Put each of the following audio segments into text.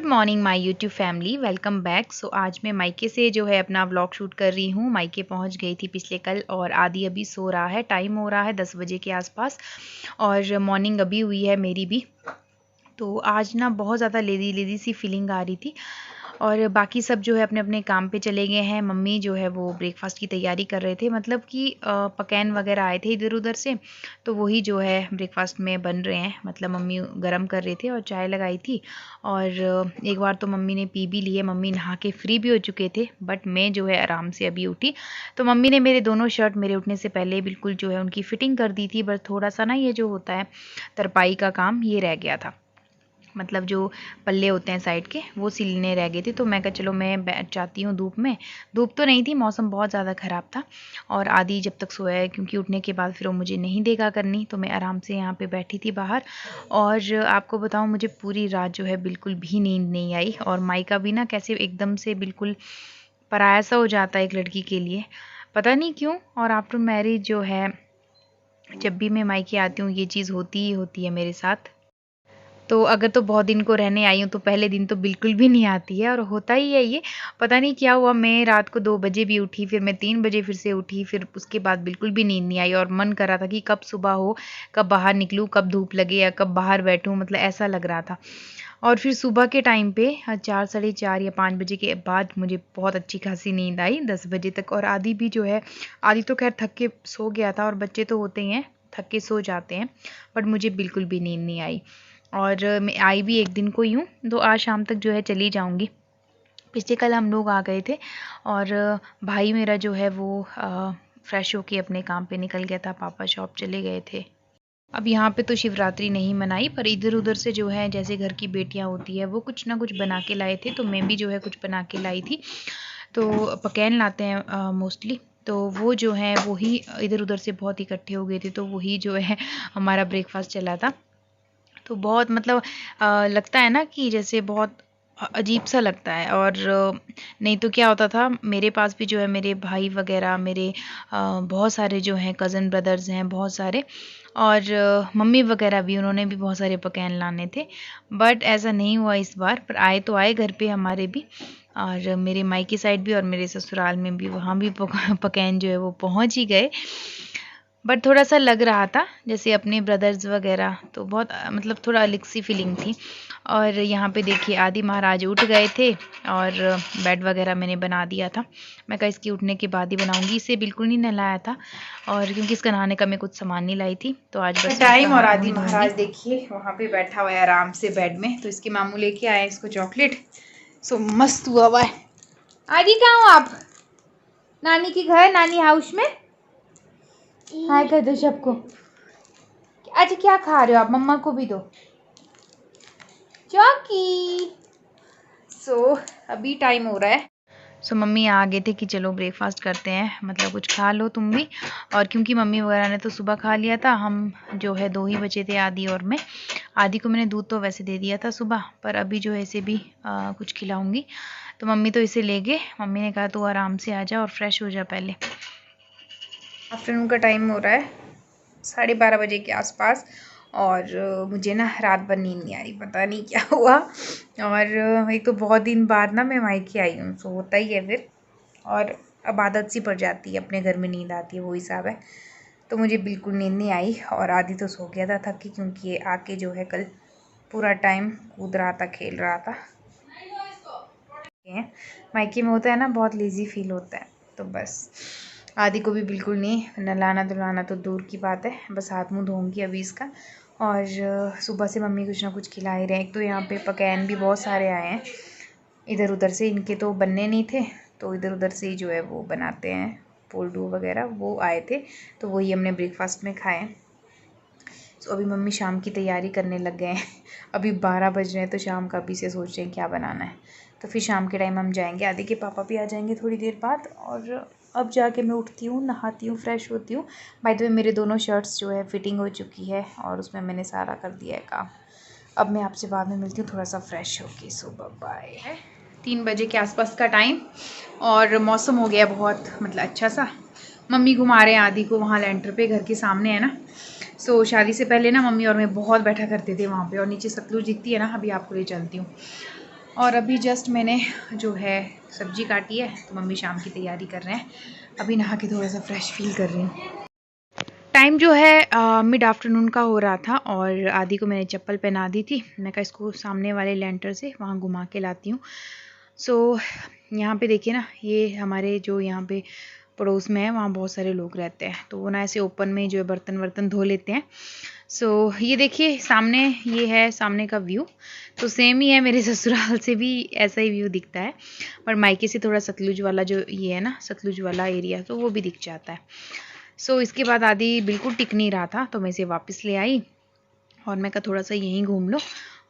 Morning my YouTube family, welcome back. So आज मैं मायके से जो है अपना व्लॉग शूट कर रही हूँ। मायके पहुँच गई थी पिछले कल और आदि अभी सो रहा है। टाइम हो रहा है 10 बजे के आसपास और मॉर्निंग अभी हुई है मेरी भी। तो आज ना बहुत ज़्यादा लेज़ी लेज़ी सी फीलिंग आ रही थी और बाकी सब जो है अपने अपने काम पे चले गए हैं। मम्मी जो है वो ब्रेकफास्ट की तैयारी कर रहे थे, मतलब कि पकैन वगैरह आए थे इधर उधर से, तो वही जो है ब्रेकफास्ट में बन रहे हैं। मतलब मम्मी गरम कर रहे थे और चाय लगाई थी और एक बार तो मम्मी ने पी भी लिए। मम्मी नहा के फ्री भी हो चुके थे, बट मैं जो है आराम से अभी उठी। तो मम्मी ने मेरे दोनों शर्ट मेरे उठने से पहले बिल्कुल जो है उनकी फ़िटिंग कर दी थी, बस थोड़ा सा ना ये जो होता है तरपाई का काम ये रह गया था। मतलब जो पल्ले होते हैं साइड के वो सिलने रह गए थे। तो मैं कहा चलो मैं बैठ जाती हूँ धूप में। धूप तो नहीं थी, मौसम बहुत ज़्यादा ख़राब था और आदि जब तक सोया है, क्योंकि उठने के बाद फिर वो मुझे नहीं देगा करनी, तो मैं आराम से यहाँ पे बैठी थी बाहर। और आपको बताऊँ, मुझे पूरी रात जो है बिल्कुल भी नींद नहीं आई। और मायका भी ना कैसे एकदम से बिल्कुल पराया सा हो जाता है एक लड़की के लिए, पता नहीं क्यों। और आफ्टर मैरिज जो है जब भी मैं मायके आती हूँ ये चीज़ होती ही होती है मेरे साथ। तो अगर तो बहुत दिन को रहने आई हूँ तो पहले दिन तो बिल्कुल भी नहीं आती है और होता ही है ये। पता नहीं क्या हुआ, मैं रात को 2 बजे भी उठी, फिर मैं 3 बजे फिर से उठी, फिर उसके बाद बिल्कुल भी नींद नहीं आई और मन कर रहा था कि कब सुबह हो, कब बाहर निकलूँ, कब धूप लगे या कब बाहर बैठूँ, मतलब ऐसा लग रहा था। और फिर सुबह के टाइम पे 4 साढ़े 4 या 5 बजे के बाद मुझे बहुत अच्छी खासी नींद आई 10 बजे तक। और आदि भी जो है, आदि तो खैर थक के सो गया था और बच्चे तो होते ही हैं, थक के सो जाते हैं, बट मुझे बिल्कुल भी नींद नहीं आई। और मैं आई भी एक दिन को ही हूँ, तो आज शाम तक जो है चली जाऊँगी। पिछले कल हम लोग आ गए थे और भाई मेरा जो है वो फ्रेश होके अपने काम पे निकल गया था, पापा शॉप चले गए थे। अब यहाँ पे तो शिवरात्रि नहीं मनाई, पर इधर उधर से जो है जैसे घर की बेटियाँ होती है वो कुछ ना कुछ बना के लाए थे, तो मैं भी जो है कुछ बना के लाई थी। तो पकैन लाते हैं मोस्टली, तो वो जो है वही इधर उधर से बहुत इकट्ठे हो गए थे, तो वही जो है हमारा ब्रेकफास्ट चला था। तो बहुत मतलब लगता है ना कि जैसे बहुत अजीब सा लगता है। और नहीं तो क्या होता था, मेरे पास भी जो है मेरे भाई वगैरह, मेरे बहुत सारे जो हैं कज़न ब्रदर्स हैं बहुत सारे, और मम्मी वगैरह भी, उन्होंने भी बहुत सारे पकवान लाने थे। बट ऐसा नहीं हुआ इस बार, पर आए तो आए घर पे हमारे भी, और मेरे मायके साइड भी और मेरे ससुराल में भी, वहाँ भी पकवान जो है वो पहुँच ही गए। बट थोड़ा सा लग रहा था जैसे अपने ब्रदर्स वगैरह, तो बहुत मतलब थोड़ा अलग सी फीलिंग थी। और यहाँ पे देखिए आदि महाराज उठ गए थे और बेड वगैरह मैंने बना दिया था। मैं कहा इसकी उठने के बाद ही बनाऊंगी, इसे बिल्कुल नहीं नहलाया था और क्योंकि इसका नहाने का मैं कुछ सामान नहीं लाई थी, तो आज बस टाइम। और आदि महाराज देखिए वहाँ पे बैठा हुआ है आराम से बेड में, तो इसके मामू लेके आए इसको चॉकलेट। सो मस्त हुआ है। आदि कहाँ हो आप? नानी के घर, नानी हाउस में। हाय कर दो सबको। अच्छा क्या खा रहे हो आप? मम्मा को भी दो चौकी। अभी टाइम हो रहा है। मम्मी आ गए थे कि चलो ब्रेकफास्ट करते हैं, मतलब कुछ खा लो तुम भी। और क्योंकि मम्मी वगैरह ने तो सुबह खा लिया था, हम जो है 2 ही बचे थे आदि और मैं। आदि को मैंने दूध तो वैसे दे दिया था सुबह, पर अभी जो है इसे भी कुछ खिलाऊंगी। तो मम्मी तो इसे ले गए, मम्मी ने कहा तू आराम से आ जा और फ्रेश हो जा पहले। आफ्टरनून का टाइम हो रहा है 12:30 बजे के आसपास और मुझे ना रात भर नींद नहीं आई, पता नहीं क्या हुआ। और एक तो बहुत दिन बाद ना मैं मायके आई हूँ, सो होता ही है फिर, और अब आदत सी पड़ जाती है, अपने घर में नींद आती है वो हिसाब है। तो मुझे बिल्कुल नींद नहीं आई और आदि तो सो गया था थक के, क्योंकि ये आके जो है कल पूरा टाइम कूद रहा था, खेल रहा था। मायके में होता है ना, बहुत लेज़ी फील होता है। तो बस आदि को भी बिल्कुल नहीं, नहलाना धुलाना तो दूर की बात है, बस हाथ मुंह धोऊंगी अभी इसका। और सुबह से मम्मी कुछ ना कुछ खिला ही रहे हैं। एक तो यहाँ पे पकवान भी बहुत सारे आए हैं इधर उधर से, इनके तो बनने नहीं थे, तो इधर उधर से ही जो है वो बनाते हैं, पोल्डू वगैरह वो आए थे, तो वही हमने ब्रेकफास्ट में खाए। तो अभी मम्मी शाम की तैयारी करने लग गए हैं। अभी 12 बज रहे हैं, तो शाम का अभी से सोच रहे हैं क्या बनाना है। तो फिर शाम के टाइम हम जाएंगे, आदि के पापा भी आ जाएंगे थोड़ी देर बाद। और अब जाके मैं उठती हूँ, नहाती हूँ, फ्रेश होती हूँ। बाय द वे मेरे दोनों शर्ट्स जो है फिटिंग हो चुकी है और उसमें मैंने सारा कर दिया है काम। अब मैं आपसे बाद में मिलती हूँ थोड़ा सा फ्रेश होके। सो बाय। 3 बजे के आसपास का टाइम और मौसम हो गया बहुत मतलब अच्छा सा। मम्मी घुमा रहे हैं आदि को वहाँ लेंटर पे, घर के सामने है ना। शादी से पहले ना मम्मी और मैं बहुत बैठा करते थे वहाँ पे, और नीचे सतलुज दिखती है ना, अभी आपको ले चलती हूँ। और अभी जस्ट मैंने जो है सब्जी काटी है, तो मम्मी शाम की तैयारी कर रहे हैं। अभी नहा के थोड़ा सा फ्रेश फील कर रही हूँ। टाइम जो है मिड आफ्टरनून का हो रहा था और आदि को मैंने चप्पल पहना दी थी। मैं कहा इसको सामने वाले लेंटर से वहाँ घुमा के लाती हूँ। सो यहाँ पे देखिए ना, ये हमारे जो यहाँ पे पड़ोस में है वहाँ बहुत सारे लोग रहते हैं, तो वो ना ऐसे ओपन में जो है बर्तन वर्तन धो लेते हैं। सो ये देखिए सामने, ये है सामने का व्यू, तो सेम ही है मेरे ससुराल से भी ऐसा ही व्यू दिखता है, पर मायके से थोड़ा सतलुज वाला जो ये है ना, सतलुज वाला एरिया, तो वो भी दिख जाता है। सो इसके बाद आदि बिल्कुल टिक नहीं रहा था, तो मैं इसे वापस ले आई और मैं कहा थोड़ा सा यहीं घूम लो।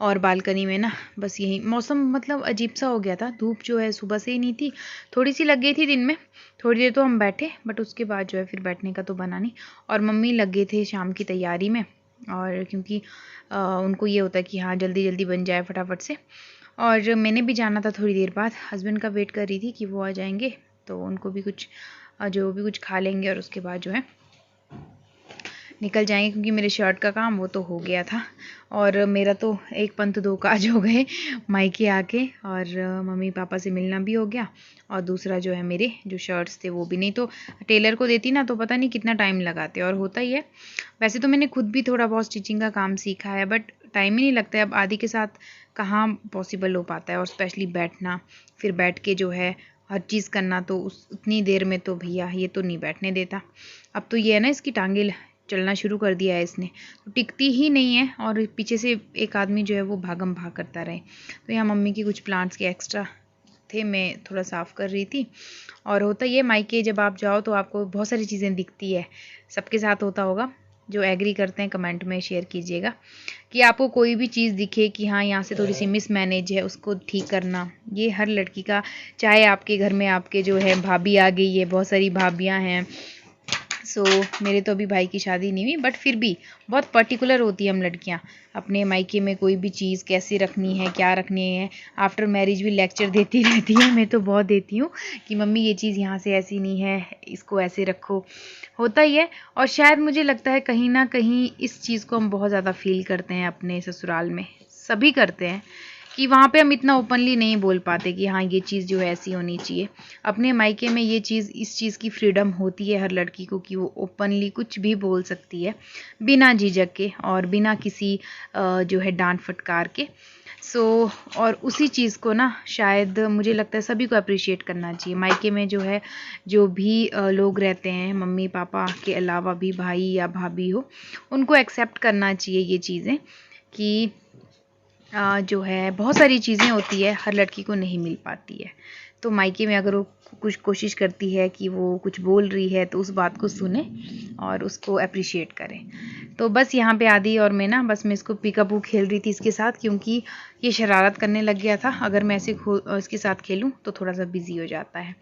और बालकनी में ना बस यही मौसम मतलब अजीब सा हो गया था, धूप जो है सुबह से ही नहीं थी, थोड़ी सी लग गई थी दिन में, थोड़ी देर तो हम बैठे, बट उसके बाद जो है फिर बैठने का तो बना नहीं। और मम्मी लग गए थे शाम की तैयारी में, और क्योंकि उनको ये होता है कि हाँ जल्दी जल्दी बन जाए फटाफट से। और मैंने भी जाना था थोड़ी देर बाद, हस्बैंड का वेट कर रही थी कि वो आ जाएंगे, तो उनको भी कुछ जो भी कुछ खा लेंगे और उसके बाद जो है निकल जाएंगे, क्योंकि मेरे शर्ट का काम वो तो हो गया था। और मेरा तो एक पंथ दो काज हो गए मायके आके, और मम्मी पापा से मिलना भी हो गया, और दूसरा जो है मेरे जो शर्ट्स थे वो भी, नहीं तो टेलर को देती ना तो पता नहीं कितना टाइम लगाते, और होता ही है। वैसे तो मैंने खुद भी थोड़ा बहुत स्टिचिंग का काम सीखा है, बट टाइम ही नहीं लगता है। अब आदि के साथ कहाँ पॉसिबल हो पाता है, और स्पेशली बैठना, फिर बैठ के जो है हर चीज़ करना, तो उस उतनी देर में तो भैया ये तो नहीं बैठने देता। अब तो ये है ना, इसकी टांगे चलना शुरू कर दिया है इसने, तो टिकती ही नहीं है, और पीछे से एक आदमी जो है वो भागम भाग करता रहे। तो यहाँ मम्मी की कुछ प्लांट्स के एक्स्ट्रा थे, मैं थोड़ा साफ़ कर रही थी। और होता ये मायके जब आप जाओ तो आपको बहुत सारी चीज़ें दिखती है, सबके साथ होता होगा। जो एग्री करते हैं कमेंट में शेयर कीजिएगा कि आपको कोई भी चीज़ दिखे कि हाँ यहाँ से थोड़ी सी मिसमैनेज है, उसको ठीक करना, ये हर लड़की का, चाहे आपके घर में आपके जो है भाभी आ गई है, बहुत सारी भाभियाँ हैं। सो मेरे तो अभी भाई की शादी नहीं हुई, बट फिर भी बहुत पर्टिकुलर होती है हम लड़कियां, अपने मायके में कोई भी चीज़ कैसे रखनी है, क्या रखनी है। आफ्टर मैरिज भी लेक्चर देती रहती है, मैं तो बहुत देती हूँ कि मम्मी ये चीज़ यहाँ से ऐसी नहीं है, इसको ऐसे रखो, होता ही है। और शायद मुझे लगता है कहीं ना कहीं इस चीज़ को हम बहुत ज़्यादा फील करते हैं अपने ससुराल में, सभी करते हैं, कि वहाँ पे हम इतना ओपनली नहीं बोल पाते कि हाँ ये चीज़ जो है ऐसी होनी चाहिए। अपने मायके में ये चीज़, इस चीज़ की फ्रीडम होती है हर लड़की को कि वो ओपनली कुछ भी बोल सकती है, बिना झिझक के और बिना किसी जो है डांट फटकार के। सो और उसी चीज़ को ना शायद मुझे लगता है सभी को अप्रिशिएट करना चाहिए। मायके में जो है जो भी लोग रहते हैं, मम्मी पापा के अलावा भी भाई या भाभी हो, उनको एक्सेप्ट करना चाहिए ये चीज़ें, कि जो है बहुत सारी चीज़ें होती है हर लड़की को नहीं मिल पाती है। तो मायके में अगर वो कुछ कोशिश करती है कि वो कुछ बोल रही है, तो उस बात को सुने और उसको अप्रिशिएट करें। तो बस यहाँ पे आदि और मैं ना, बस मैं इसको पिकअपू खेल रही थी इसके साथ, क्योंकि ये शरारत करने लग गया था। अगर मैं ऐसे इसके साथ खेलूँ तो थोड़ा सा बिजी हो जाता है,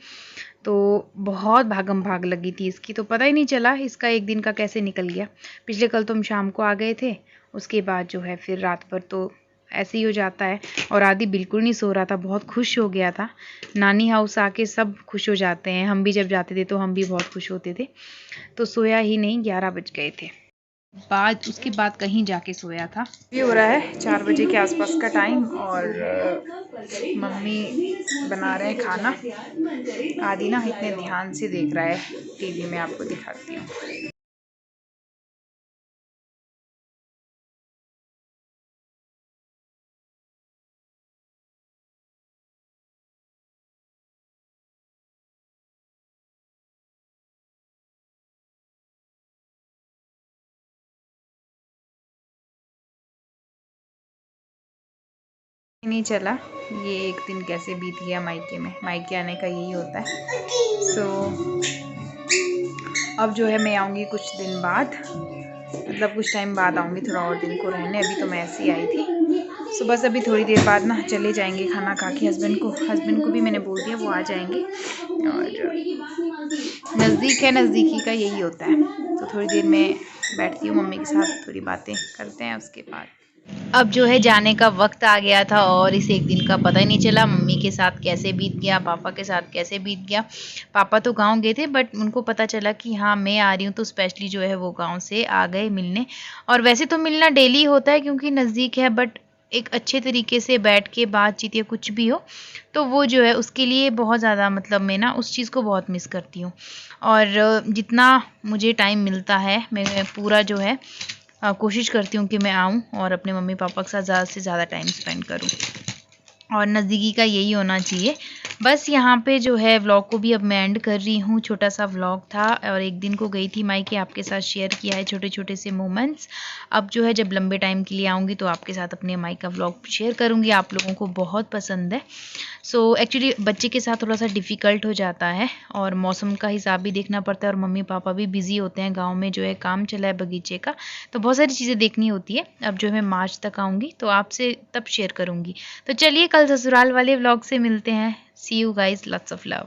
तो बहुत भागम भाग लगी थी इसकी, तो पता ही नहीं चला इसका एक दिन का कैसे निकल गया। पिछले कल तो हम शाम को आ गए थे, उसके बाद जो है फिर रात भर तो ऐसे ही हो जाता है। और आदि बिल्कुल नहीं सो रहा था, बहुत खुश हो गया था। नानी हाउस आके सब खुश हो जाते हैं, हम भी जब जाते थे तो हम भी बहुत खुश होते थे। तो सोया ही नहीं, 11 बज गए थे, उसके बाद कहीं जाके सोया था। ये हो रहा है 4 बजे के आसपास का टाइम, और मम्मी बना रहे हैं खाना। आदि ना इतने ध्यान से देख रहा है टीवी में, आपको दिखाती हूँ। नहीं चला ये एक दिन कैसे बीत गया मायके में, मायके आने का यही होता है। सो अब जो है मैं आऊँगी कुछ दिन बाद, मतलब कुछ टाइम बाद आऊँगी, थोड़ा और दिन को रहने। अभी तो मैं ऐसे ही आई थी। सो बस अभी थोड़ी देर बाद ना चले जाएंगे खाना खा के। हस्बैंड को भी मैंने बोल दिया, वो आ जाएंगे। और नज़दीक है, नज़दीकी का यही होता है। तो थोड़ी देर में बैठती हूँ मम्मी के साथ, थोड़ी बातें करते हैं, उसके बाद अब जो है जाने का वक्त आ गया था, और इस एक दिन का पता ही नहीं चला मम्मी के साथ कैसे बीत गया, पापा के साथ कैसे बीत गया। पापा तो गांव गए थे, बट उनको पता चला कि हाँ मैं आ रही हूँ, तो स्पेशली जो है वो गांव से आ गए मिलने। और वैसे तो मिलना डेली होता है क्योंकि नज़दीक है, बट एक अच्छे तरीके से बैठ के बातचीत या कुछ भी हो, तो वो जो है उसके लिए बहुत ज़्यादा मतलब मैं ना उस चीज़ को बहुत मिस करती हूँ। और जितना मुझे टाइम मिलता है मैं पूरा जो है कोशिश करती हूँ कि मैं आऊँ और अपने मम्मी पापा के साथ ज़्यादा से ज़्यादा टाइम स्पेंड करूँ, और नज़दीकी का यही होना चाहिए। बस यहाँ पे जो है व्लॉग को भी अब मैं एंड कर रही हूँ। छोटा सा व्लॉग था और एक दिन को गई थी मायके, आपके साथ शेयर किया है छोटे छोटे से मोमेंट्स। अब जो है जब लंबे टाइम के लिए आऊँगी तो आपके साथ अपने मायका व्लॉग शेयर करूँगी, आप लोगों को बहुत पसंद है। सो एक्चुअली बच्चे के साथ थोड़ा सा डिफ़िकल्ट हो जाता है और मौसम का हिसाब भी देखना पड़ता है, और मम्मी पापा भी बिज़ी होते हैं, गाँव में जो है काम चला है बगीचे का, तो बहुत सारी चीज़ें देखनी होती है। अब जो है मैं मार्च तक आऊँगी तो आपसे तब शेयर करूँगी। तो चलिए कल ससुराल वाले व्लॉग से मिलते हैं। See you guys, lots of love.